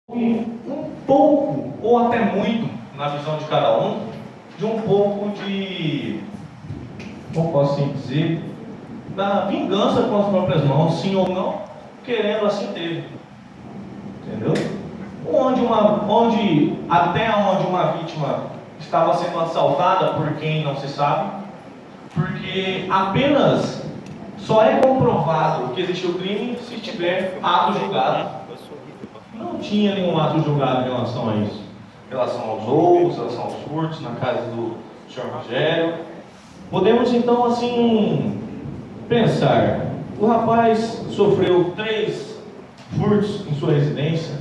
um pouco, ou até muito, na visão de cada um, de um pouco de, como posso assim dizer, da vingança com as próprias mãos, sim ou não, querendo assim ter. Entendeu? Até onde uma vítima estava sendo assaltada por quem não se sabe, porque apenas só é comprovado que existiu crime se tiver ato julgado. Não tinha nenhum ato julgado em relação a isso. Em relação aos roubos, em relação aos furtos na casa do senhor Rogério. Podemos então assim pensar, o rapaz sofreu 3 furtos em sua residência,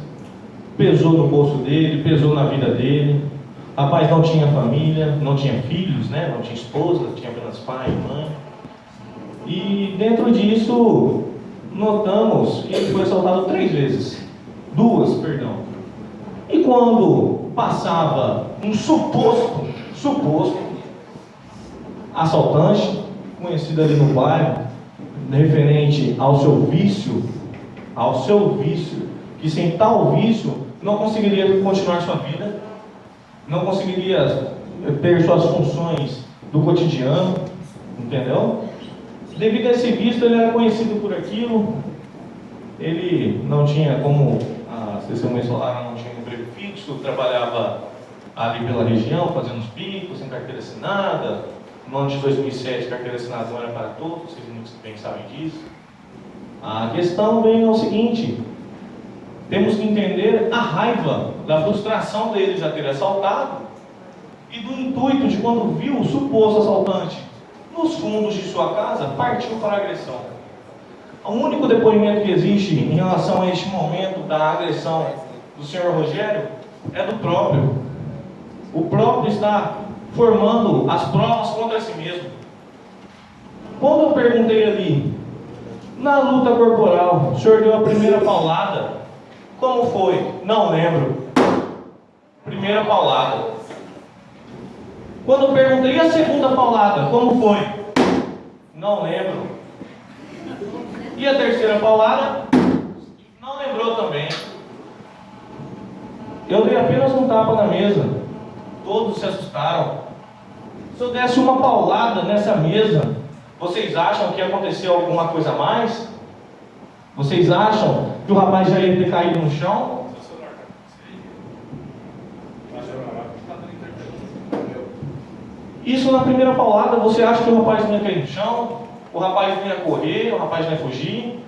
pesou no bolso dele, pesou na vida dele. O rapaz não tinha família, não tinha filhos, né? Não tinha esposa, tinha apenas pai e mãe. E dentro disso, notamos que ele foi assaltado 3 vezes. 2, perdão. E quando passava um suposto assaltante, conhecido ali no bairro, referente ao seu vício, que sem tal vício não conseguiria continuar sua vida, não conseguiria ter suas funções do cotidiano, entendeu? Devido a esse vício, ele era conhecido por aquilo, ele não tinha, como as testemunhas falaram, não tinha um emprego fixo, trabalhava ali pela região, fazendo os bicos, sem carteira assinada. No ano de 2007, carteira assinada não era para todos, vocês muito bem sabem disso. A questão vem ao seguinte: temos que entender a raiva, da frustração dele já ter assaltado e do intuito de, quando viu o suposto assaltante nos fundos de sua casa, partiu para a agressão. O único depoimento que existe em relação a este momento da agressão do senhor Rogério é do próprio. O próprio está formando as provas contra si mesmo. Quando eu perguntei ali, na luta corporal, o senhor deu a primeira paulada, como foi? Não lembro. Primeira paulada. Quando eu perguntei a segunda paulada, como foi? Não lembro. E a terceira paulada? Não lembrou também. Eu dei apenas um tapa na mesa. Todos se assustaram. Se eu desse uma paulada nessa mesa, vocês acham que aconteceu alguma coisa a mais? Vocês acham que o rapaz já ia ter caído no chão? Isso na primeira paulada, você acha que o rapaz não ia cair no chão? O rapaz não ia correr, o rapaz não ia fugir?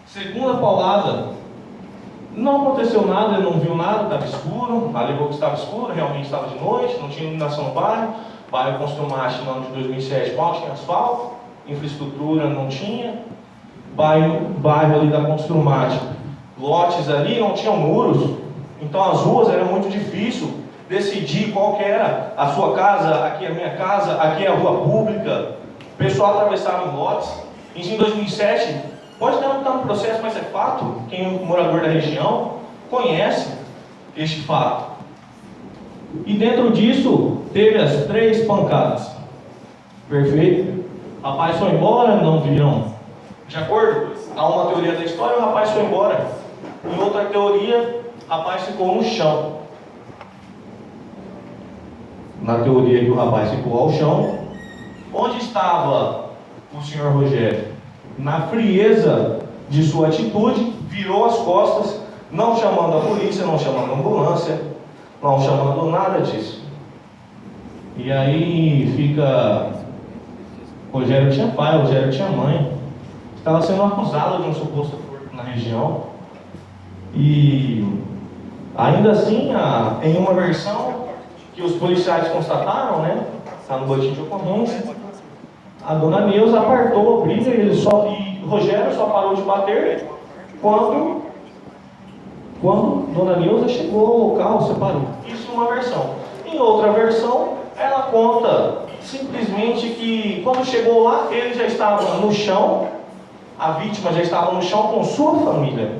Segunda paulada, não aconteceu nada, ele não viu nada, estava escuro, alegou que estava escuro, realmente estava de noite, não tinha iluminação no bairro. O bairro construiu marcha no ano de 2007, mal tinha asfalto, infraestrutura não tinha. Bairro ali da Construmate, lotes ali não tinham muros, então as ruas eram muito difícil decidir qual que era a sua casa, aqui é a minha casa, aqui é a rua pública. O pessoal atravessava em lotes. Isso em 2007, pode não estar no processo, mas é fato. Quem é morador da região conhece este fato. E dentro disso, teve as 3 pancadas. Perfeito? O rapaz foi embora, não viram. De acordo? Há uma teoria da história, o rapaz foi embora. Em outra teoria, o rapaz ficou no chão. Na teoria que o rapaz ficou ao chão, onde estava o senhor Rogério? Na frieza de sua atitude, virou as costas, não chamando a polícia, não chamando a ambulância, não chamando nada disso. E aí fica... Rogério tinha pai, Rogério tinha mãe. Estava sendo acusado de um suposto furto na região. E ainda assim, em uma versão que os policiais constataram, né? Está no boletim de ocorrência, a dona Neuza apartou a briga e Rogério só parou de bater quando dona Neuza chegou ao local, separou. Isso é uma versão. Em outra versão, ela conta simplesmente que quando chegou lá, ele já estava no chão, a vítima já estava no chão com sua família.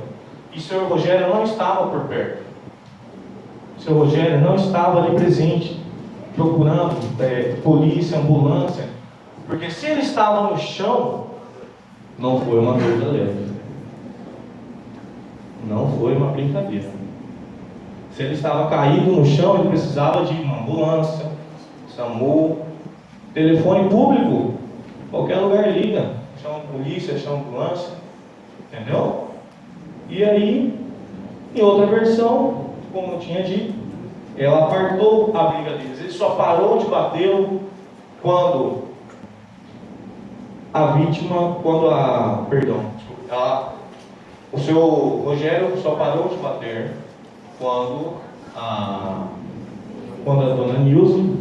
E o senhor Rogério não estava por perto. O senhor Rogério não estava ali presente, procurando polícia, ambulância. Porque se ele estava no chão, não foi uma coisa leve. Não foi uma brincadeira. Se ele estava caído no chão, ele precisava de uma ambulância, SAMU, telefone público, qualquer lugar liga, chama polícia, chama ambulância, entendeu? E aí, em outra versão, como eu tinha dito, ela apartou a briga deles. Ele só parou de bater quando a vítima, o seu Rogério só parou de bater quando a dona Nilce,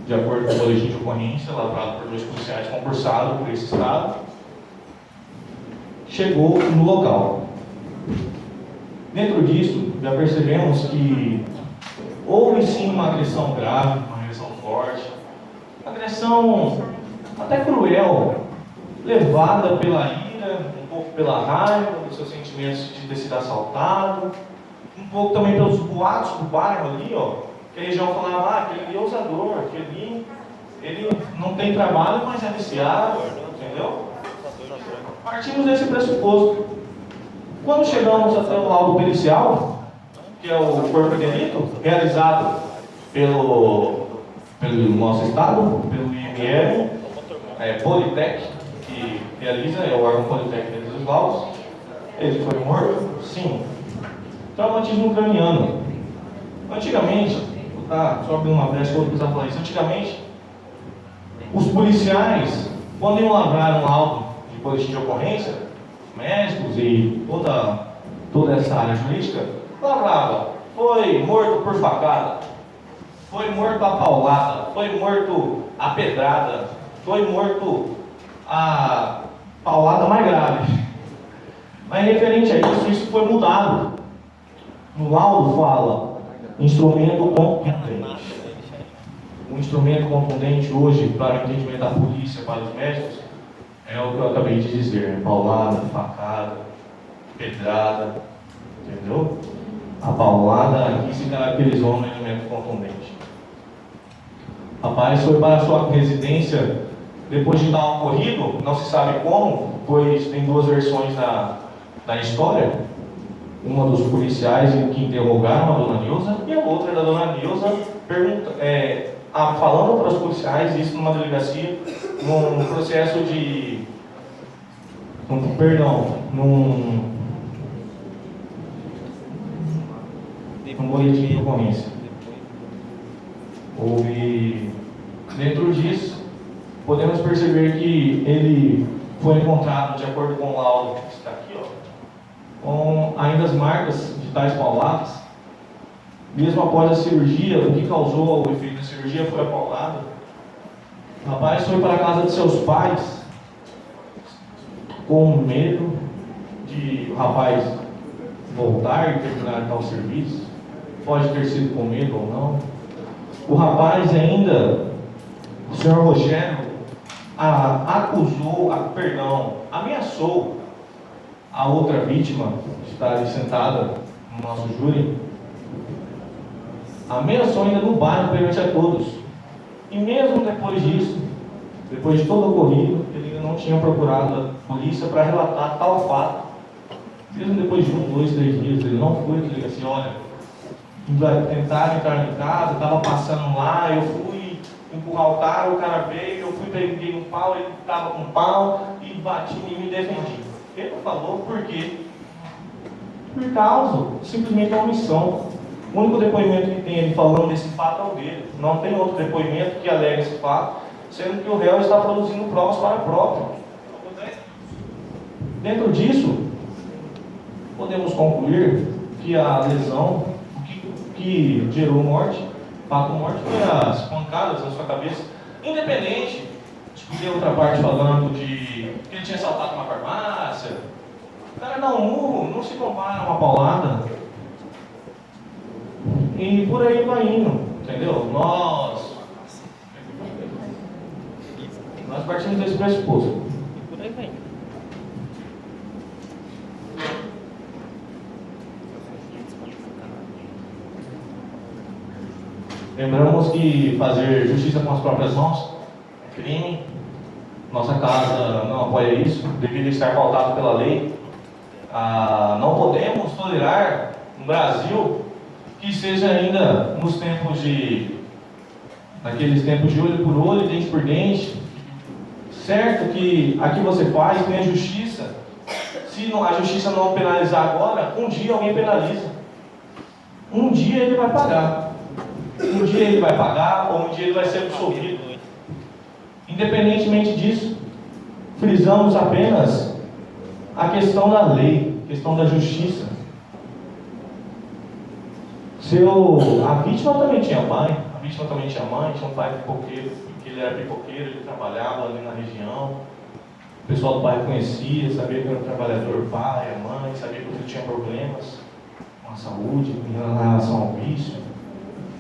de acordo com o boletim de ocorrência, lavrado por 2 policiais concursados por esse estado, chegou no local. Dentro disso, já percebemos que houve sim uma agressão grave, uma agressão forte, agressão até cruel, levada pela ira, um pouco pela raiva, dos seus sentimentos de ter sido assaltado, um pouco também pelos boatos do bairro ali, que a região falava, aquele ali é usador, aquele ele não tem trabalho, mas é viciado, entendeu? Partimos desse pressuposto. Quando chegamos até o laudo pericial, que é o corpo de delito, realizado pelo nosso estado, pelo IML, Politec, que realiza, é o órgão Politec que realiza os laudos. Ele foi morto? Sim. Traumatismo craniano. Antigamente, só abrindo uma brecha que eu vou precisar falar isso. Antigamente, os policiais, quando iam lavrar um laudo de boletim de ocorrência, médicos e toda essa área jurídica, lavrava, foi morto por facada, foi morto a paulada, foi morto a pedrada, foi morto a paulada mais grave. Mas referente a isso foi mudado. No laudo fala instrumento contundente. O instrumento contundente hoje, para o entendimento da polícia, para os médicos, é o que eu acabei de dizer: paulada, facada, pedrada, entendeu? A paulada aqui se caracterizou no elemento contundente. O rapaz foi para a sua residência depois de dar um ocorrido, não se sabe como, pois tem 2 versões da história. Uma dos policiais que interrogaram a dona Nilza e a outra da dona Nilza falando para os policiais, isso numa delegacia, num processo de... num boletim de ocorrência. Houve, dentro disso, podemos perceber que ele foi encontrado, de acordo com o laudo que está aqui, com ainda as marcas de tais pauladas. Mesmo após a cirurgia, o que causou o efeito da cirurgia foi a paulada. O rapaz foi para a casa de seus pais com medo de o rapaz voltar e terminar tal serviço. Pode ter sido com medo ou não. O rapaz ainda, o senhor Rogério, ameaçou a outra vítima, que está ali sentada no nosso júri, ameaçou ainda no bairro perante a todos. E mesmo depois disso, depois de todo o ocorrido, ele ainda não tinha procurado a polícia para relatar tal fato. Mesmo depois de 1, 2, 3 dias, ele não foi, ele disse assim: olha, tentaram entrar em casa, estava passando lá, eu fui empurrar o cara veio, eu fui, peguei um pau, ele estava com um pau e bati e me defendi. Ele não falou por quê? Por causa, simplesmente uma omissão. O único depoimento que tem ele falando desse fato é o dele. Não tem outro depoimento que alega esse fato, sendo que o réu está produzindo provas para próprio. Dentro disso, podemos concluir que a lesão, que gerou morte, fato morte, foi as pancadas na sua cabeça, independente de ter outra parte falando de que ele tinha assaltado uma farmácia. O cara dá um murro, não se compara a uma paulada. E por aí vai indo, entendeu? Nós partimos desse pressuposto. E por aí vem. Lembramos que fazer justiça com as próprias mãos é crime. Nossa casa não apoia isso, devido a estar pautado pela lei. Não podemos tolerar no Brasil que seja ainda nos tempos naqueles tempos de olho por olho, dente por dente. Certo que aqui você faz, tem a justiça. Se a justiça não penalizar agora, um dia alguém penaliza. Um dia ele vai pagar. Um dia ele vai pagar, ou um dia ele vai ser absolvido. Independentemente disso, frisamos apenas a questão da lei, a questão da justiça. A vítima também tinha pai, a vítima também tinha mãe, tinha um pai pipoqueiro, porque ele era pipoqueiro, ele trabalhava ali na região. O pessoal do bairro conhecia, sabia que era um trabalhador, o pai, a mãe, sabia que o filho tinha problemas com a saúde, em relação ao vício,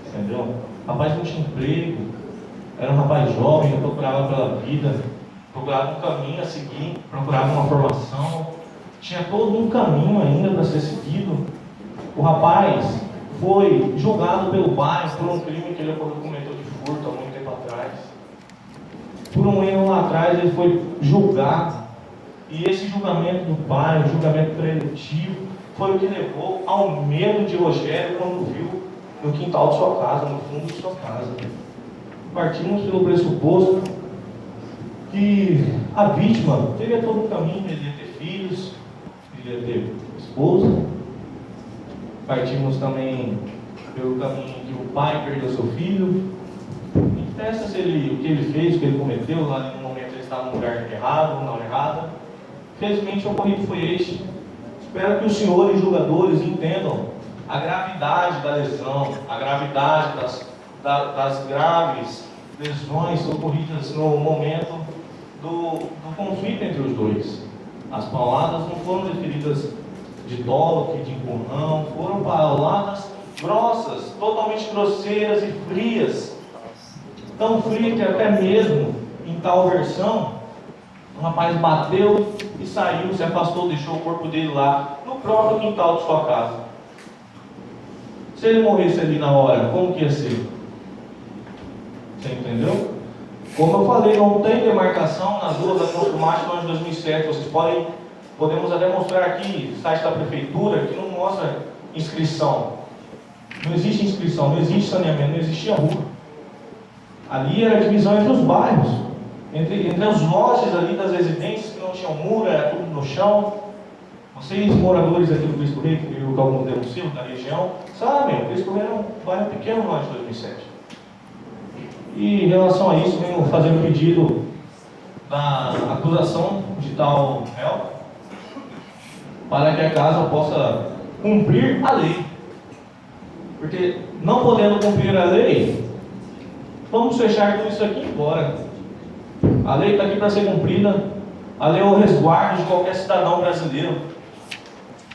entendeu? O rapaz não tinha emprego, era um rapaz jovem, procurava pela vida, procurava um caminho a seguir, procurava uma formação, tinha todo um caminho ainda para ser seguido. O rapaz foi julgado pelo bairro por um crime que ele cometeu de furto há muito tempo atrás. Por um erro lá atrás ele foi julgado. E esse julgamento do pai, o julgamento preletivo, foi o que levou ao medo de Rogério quando viu no quintal de sua casa, no fundo de sua casa. Partimos pelo pressuposto que a vítima teria todo um caminho, ele ia ter filhos, ele ia ter esposa. Partimos também pelo caminho que o pai perdeu seu filho. Interessa se o que ele fez, o que ele cometeu, lá no momento ele estava no lugar errado, na hora errada. Felizmente o ocorrido foi este. Espero que os senhores julgadores entendam a gravidade da lesão, a gravidade das graves lesões ocorridas no momento do conflito entre os dois. As pauladas não foram referidas de toque, de empurrão, foram pauladas grossas, totalmente grosseiras e frias. Tão fria que até mesmo, em tal versão, o rapaz bateu e saiu, se afastou, deixou o corpo dele lá, no próprio quintal de sua casa. Se ele morresse ali na hora, como que ia ser? Você entendeu? Como eu falei, não tem demarcação nas ruas da Afonso Macho no ano de 2007. Vocês podemos até mostrar aqui, site da prefeitura, que não mostra inscrição. Não existe inscrição, não existe saneamento, não existia rua. Ali era a divisão entre os bairros, entre os lotes ali das residências que não tinham muro, era tudo no chão. Vocês, moradores aqui do Cristo Rei, que o Calvão denunciou, da região, sabem, o Cristo Rei era um bairro pequeno no ano de 2007. E em relação a isso, venho fazendo pedido da acusação de tal réu, para que a casa possa cumprir a lei. Porque não podendo cumprir a lei, vamos fechar tudo isso aqui e ir embora. A lei está aqui para ser cumprida. A lei é o resguardo de qualquer cidadão brasileiro.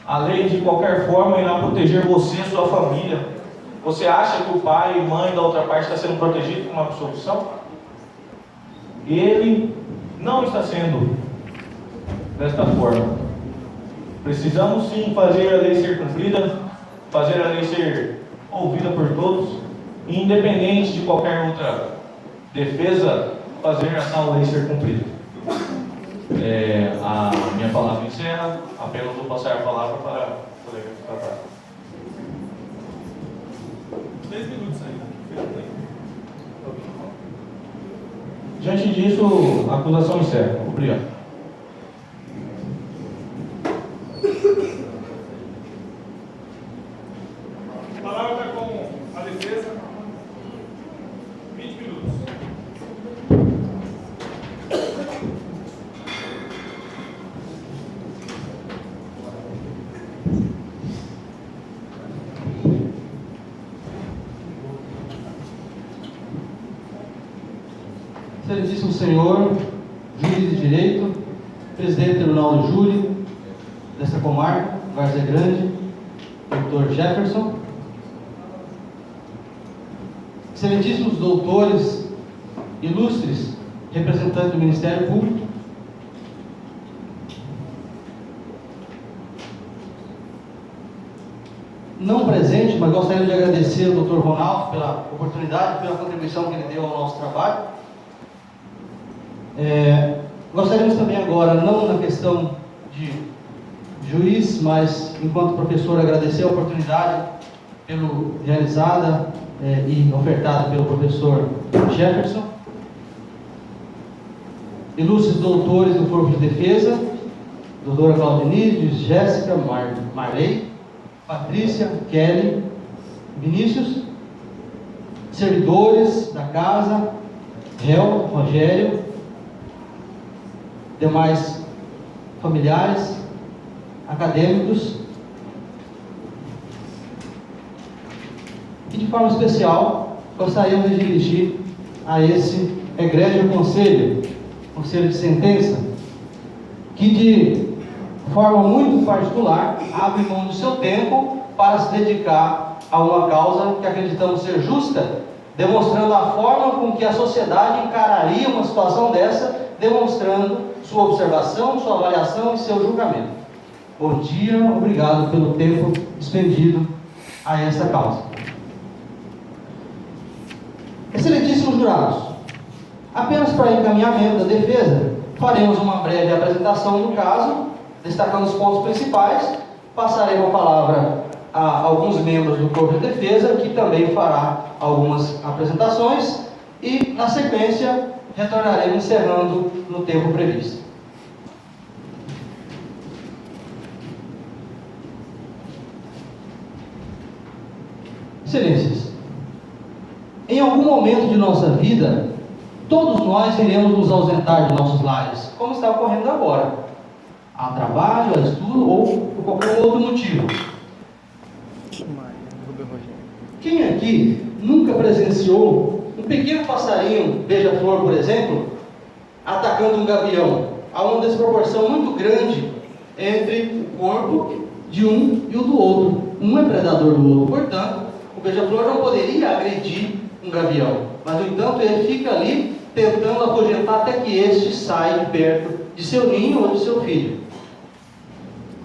A lei, de qualquer forma, irá proteger você e sua família. Você acha que o pai e mãe da outra parte está sendo protegido com uma absolvição? Ele não está sendo desta forma. Precisamos sim fazer a lei ser cumprida, fazer a lei ser ouvida por todos, e independente de qualquer outra defesa, fazer essa lei ser cumprida. A minha palavra encerra, apenas vou passar a palavra para o colega tratar. 10 minutos ainda. Diante disso, a acusação encerra. Obrigado. A palavra está com a defesa. 20 minutos. Excelentíssimo Senhor, juiz de direito, presidente do Tribunal do Júri desta comarca, Várzea Grande, doutor Jefferson, excelentíssimos doutores, ilustres representantes do Ministério Público, não presente, mas gostaria de agradecer ao doutor Ronaldo pela oportunidade, pela contribuição que ele deu ao nosso trabalho. Gostaríamos também agora, não na questão de juiz, mas enquanto professor, agradecer a oportunidade realizada e ofertada pelo professor Jefferson. Ilustres doutores do Corpo de Defesa, doutora Claudinise, Jéssica, Marley, Patrícia, Kelly, Vinícius, servidores da casa, réu, Rogério, demais familiares, acadêmicos, e de forma especial gostaríamos de dirigir a esse egrégio conselho de sentença, que de forma muito particular abre mão do seu tempo para se dedicar a uma causa que acreditamos ser justa, demonstrando a forma com que a sociedade encararia uma situação dessa, demonstrando sua observação, sua avaliação e seu julgamento. Bom dia, obrigado pelo tempo expendido a essa causa. Excelentíssimos jurados, apenas para encaminhamento da defesa, faremos uma breve apresentação do caso, destacando os pontos principais, passaremos a palavra a alguns membros do Corpo de Defesa, que também fará algumas apresentações, e, na sequência, retornaremos encerrando no tempo previsto. Excelências, em algum momento de nossa vida, todos nós iremos nos ausentar de nossos lares, como está ocorrendo agora, a trabalho, a estudo ou por qualquer outro motivo. Quem aqui nunca presenciou um pequeno passarinho, beija-flor, por exemplo, atacando um gavião? Há uma desproporção muito grande entre o corpo de um e o do outro. Um é predador do outro, portanto, o beija-flor não poderia agredir um gavião, mas, no entanto, ele fica ali tentando afugentar até que este saia de perto de seu ninho ou de seu filho.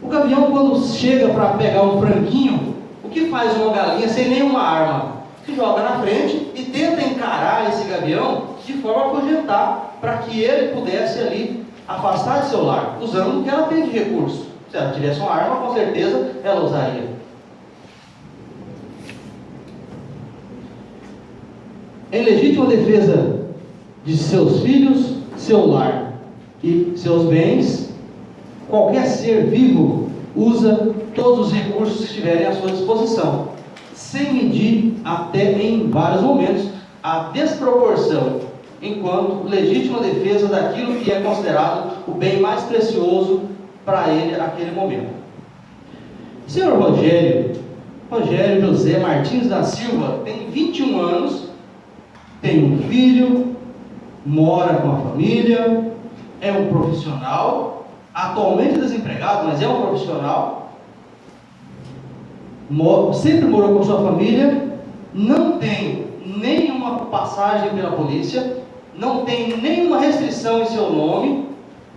O gavião, quando chega para pegar um franguinho, o que faz uma galinha sem nenhuma arma? Se joga na frente e tenta encarar esse gavião de forma a afugentar, para que ele pudesse ali afastar de seu lar, usando o que ela tem de recurso. Se ela tivesse uma arma, com certeza ela usaria. Em legítima defesa de seus filhos, seu lar e seus bens, qualquer ser vivo usa todos os recursos que estiverem à sua disposição, sem medir até em vários momentos a desproporção, enquanto legítima defesa daquilo que é considerado o bem mais precioso para ele naquele momento. Senhor Rogério José Martins da Silva tem 21 anos, tem um filho, mora com a família, é um profissional, atualmente desempregado, mas é um profissional, sempre morou com sua família, não tem nenhuma passagem pela polícia, não tem nenhuma restrição em seu nome,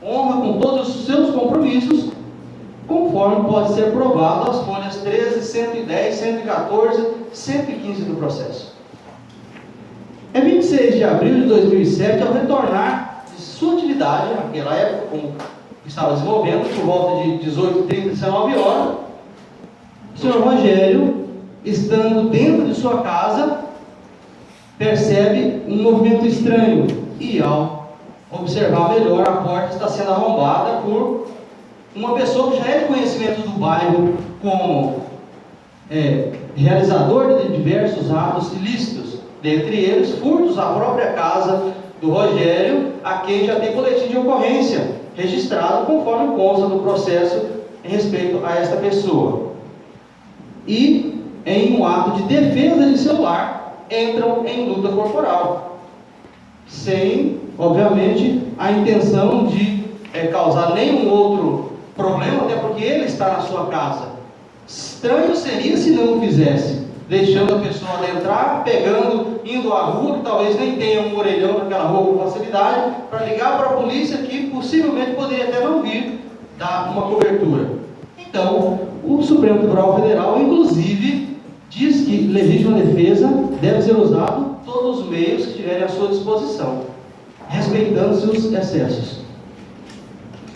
honra com todos os seus compromissos, conforme pode ser provado as folhas 13, 110, 114, 115 do processo. Em 26 de abril de 2007, ao retornar de sua atividade, naquela época, como estava desenvolvendo, por volta de 18h30, 19 horas, o senhor Rogério, estando dentro de sua casa, percebe um movimento estranho e, ao observar melhor, a porta está sendo arrombada por uma pessoa que já é de conhecimento do bairro como realizador de diversos atos ilícitos, dentre eles furtos à própria casa do Rogério, a quem já tem boletim de ocorrência registrado conforme consta do processo em respeito a esta pessoa. E, em um ato de defesa de seu lar, entram em luta corporal, sem, obviamente, a intenção de causar nenhum outro problema, até porque ele está na sua casa. Estranho seria se não o fizesse, deixando a pessoa adentrar, indo à rua, que talvez nem tenha um orelhão naquela rua com facilidade, para ligar para a polícia, que possivelmente poderia até não vir dar uma cobertura. Então, o Supremo Tribunal Federal, inclusive, diz que legítima defesa deve ser usado todos os meios que estiverem à sua disposição, respeitando-se os excessos.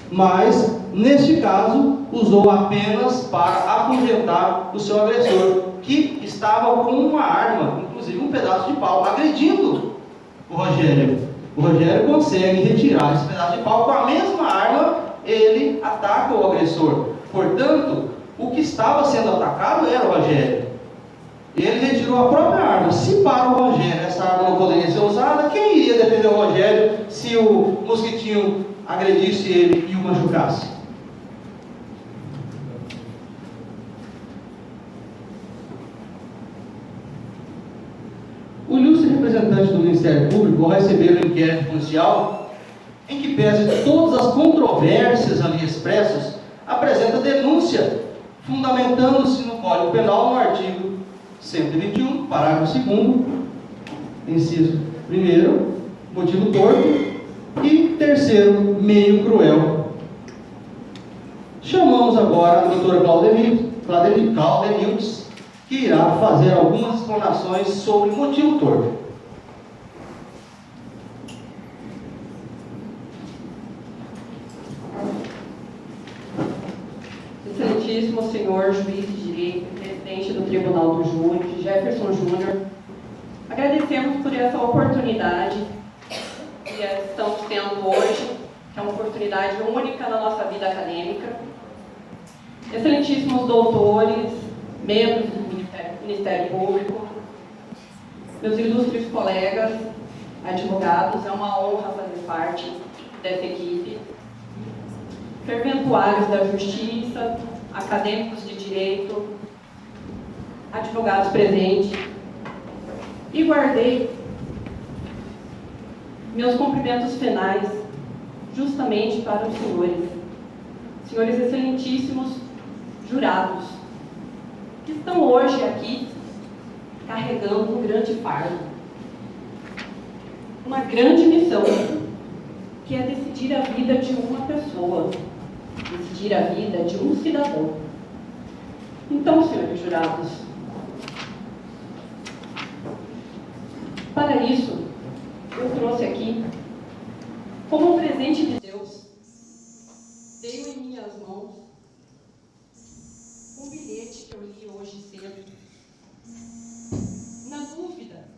Mas, neste caso, usou apenas para afugentar o seu agressor, que estava com uma arma, inclusive um pedaço de pau, agredindo o Rogério. O Rogério consegue retirar esse pedaço de pau, com a mesma arma ele ataca o agressor. Portanto, o que estava sendo atacado era o Rogério. Ele retirou a própria arma. Se para o Rogério essa arma não poderia ser usada, quem iria defender o Rogério se o mosquitinho agredisse ele e o machucasse? O ilustre representante do Ministério Público, ao receber o inquérito policial, em que pese todas as controvérsias ali expressas, apresenta denúncia, fundamentando-se no Código Penal, no artigo 121, parágrafo 2º, inciso 1º, motivo torto, e 3º, meio cruel. Chamamos agora a doutora Claudenildes, que irá fazer algumas explanações sobre motivo torto. Excelentíssimo senhor juiz de direito, presidente do Tribunal do Júri, Jefferson Júnior, agradecemos por essa oportunidade que estamos tendo hoje, que é uma oportunidade única na nossa vida acadêmica. Excelentíssimos doutores, membros do Ministério Público, meus ilustres colegas, advogados, é uma honra fazer parte dessa equipe, serventuários da Justiça, acadêmicos de Direito, advogados presentes, e guardei meus cumprimentos finais justamente para os senhores excelentíssimos jurados, que estão hoje aqui carregando um grande fardo, uma grande missão, que é decidir a vida de uma pessoa, decidir a vida de um cidadão. Então, senhores jurados, para isso, eu trouxe aqui, como um presente de Deus, dei em minhas mãos um bilhete que eu li hoje cedo,